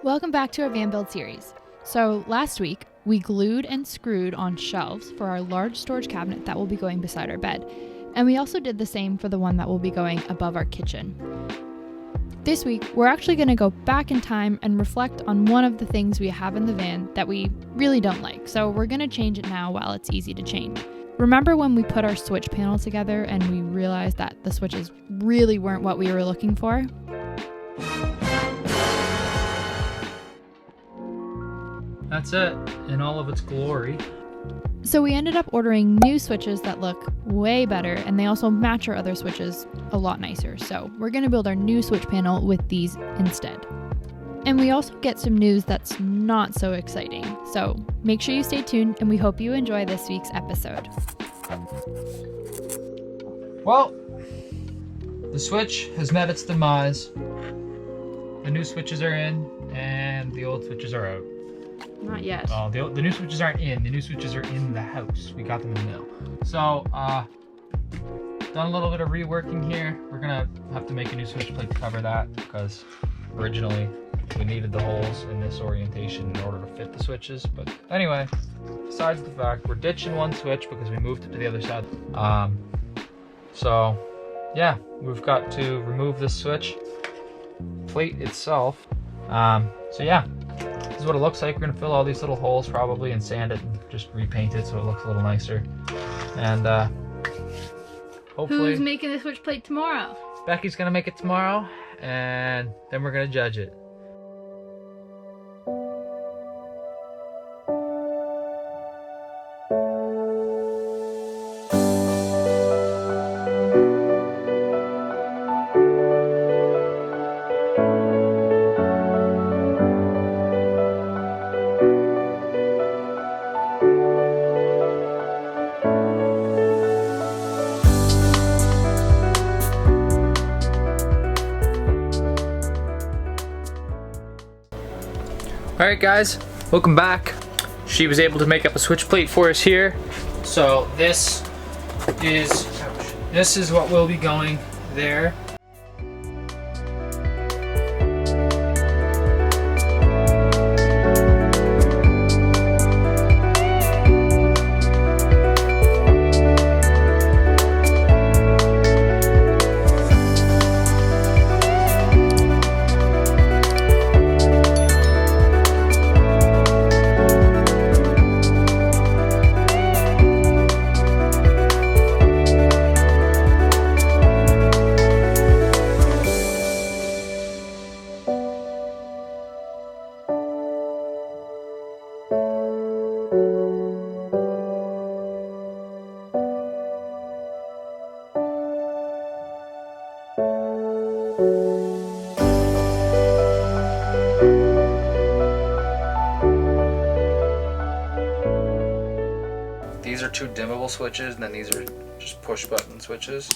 Welcome back to our van build series. So last week, we glued and screwed on shelves for our large storage cabinet that will be going beside our bed. And we also did the same for the one that will be going above our kitchen. This week, we're actually going to go back in time and reflect on one of the things we have in the van that we really don't like. So we're going to change it now while it's easy to change. Remember when we put our switch panel together and we realized that the switches really weren't what we were looking for? That's it, in all of its glory. So we ended up ordering new switches that look way better, and they also match our other switches a lot nicer. So we're going to build our new switch panel with these instead. And we also get some news that's not so exciting. So make sure you stay tuned, and we hope you enjoy this week's episode. Well, the switch has met its demise. The new switches are in, and the old switches are out. Not yet. Oh, the new switches aren't in. The new switches are in the house. We got them in the mill. So, done a little bit of reworking here. We're gonna have to make a new switch plate to cover that because originally we needed the holes in this orientation in order to fit the switches. But anyway, besides the fact, we're ditching one switch because we moved it to the other side. So yeah, we've got to remove this switch plate itself. So yeah. This is what it looks like. We're gonna fill all these little holes probably and sand it and just repaint it so it looks a little nicer. And hopefully... Who's making the switch plate tomorrow? Becky's gonna make it tomorrow, and then we're gonna judge it. Alright guys, welcome back. She was able to make up a switch plate for us here. So this is what will be going there. These are two dimmable switches, and then these are just push button switches.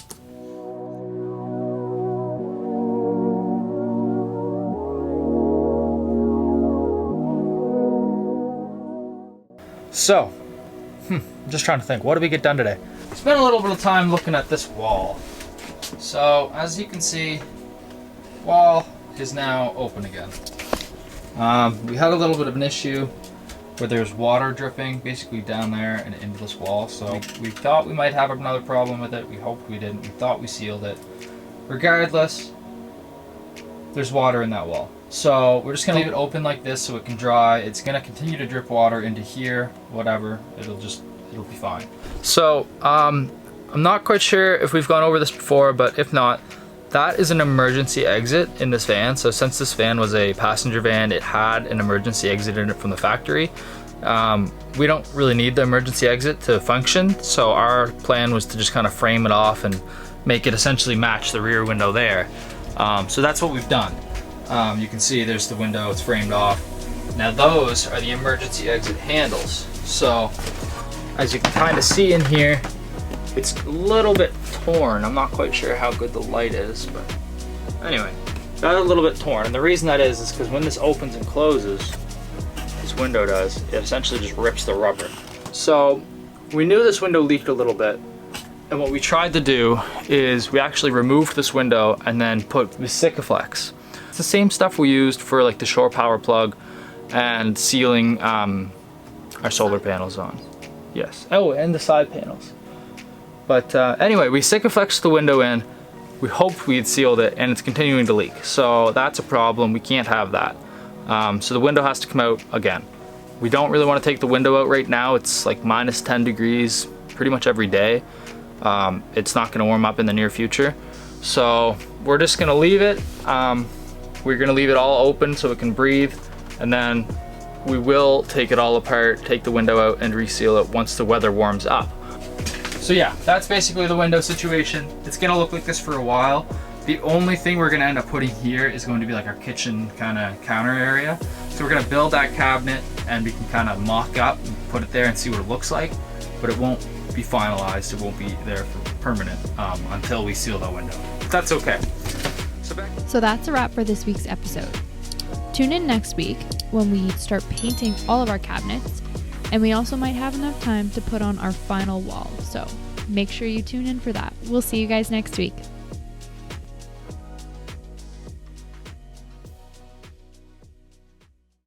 So, I'm just trying to think, what did we get done today? Spent a little bit of time looking at this wall. So, as you can see, wall is now open again. We had a little bit of an issue where there's water dripping basically down there and into this wall. So we thought we might have another problem with it. We hoped we didn't. We thought we sealed it. Regardless, there's water in that wall. So we're just gonna leave it open like this so it can dry. It's gonna continue to drip water into here, whatever. It'll be fine. So I'm not quite sure if we've gone over this before, but if not, that is an emergency exit in this van. So since this van was a passenger van, it had an emergency exit in it from the factory. We don't really need the emergency exit to function. So our plan was to just kind of frame it off and make it essentially match the rear window there. So that's what we've done. You can see there's the window, it's framed off. Now those are the emergency exit handles. So as you can kind of see in here, it's a little bit torn. I'm not quite sure how good the light is, but anyway, got a little bit torn. And the reason that is because when this opens and closes, this window does, it essentially just rips the rubber. So we knew this window leaked a little bit, and what we tried to do is we actually removed this window and then put Sikaflex. the same stuff we used for like the shore power plug and sealing our solar panels on. Yes. Oh, and the side panels. But anyway, we Sikaflexed the window in. We hoped we had sealed it, and it's continuing to leak. So that's a problem. We can't have that. So the window has to come out again. We don't really want to take the window out right now. It's like minus 10 degrees pretty much every day. It's not going to warm up in the near future. So we're just going to leave it. We're going to leave it all open so it can breathe. And then we will take it all apart, take the window out, and reseal it once the weather warms up. So yeah, that's basically the window situation. It's gonna look like this for a while. The only thing we're gonna end up putting here is going to be like our kitchen kind of counter area. So we're gonna build that cabinet and we can kind of mock up and put it there and see what it looks like, but it won't be finalized. It won't be there for permanent until we seal the window. But that's okay. So that's a wrap for this week's episode. Tune in next week when we start painting all of our cabinets, and we also might have enough time to put on our final wall. So make sure you tune in for that. We'll see you guys next week.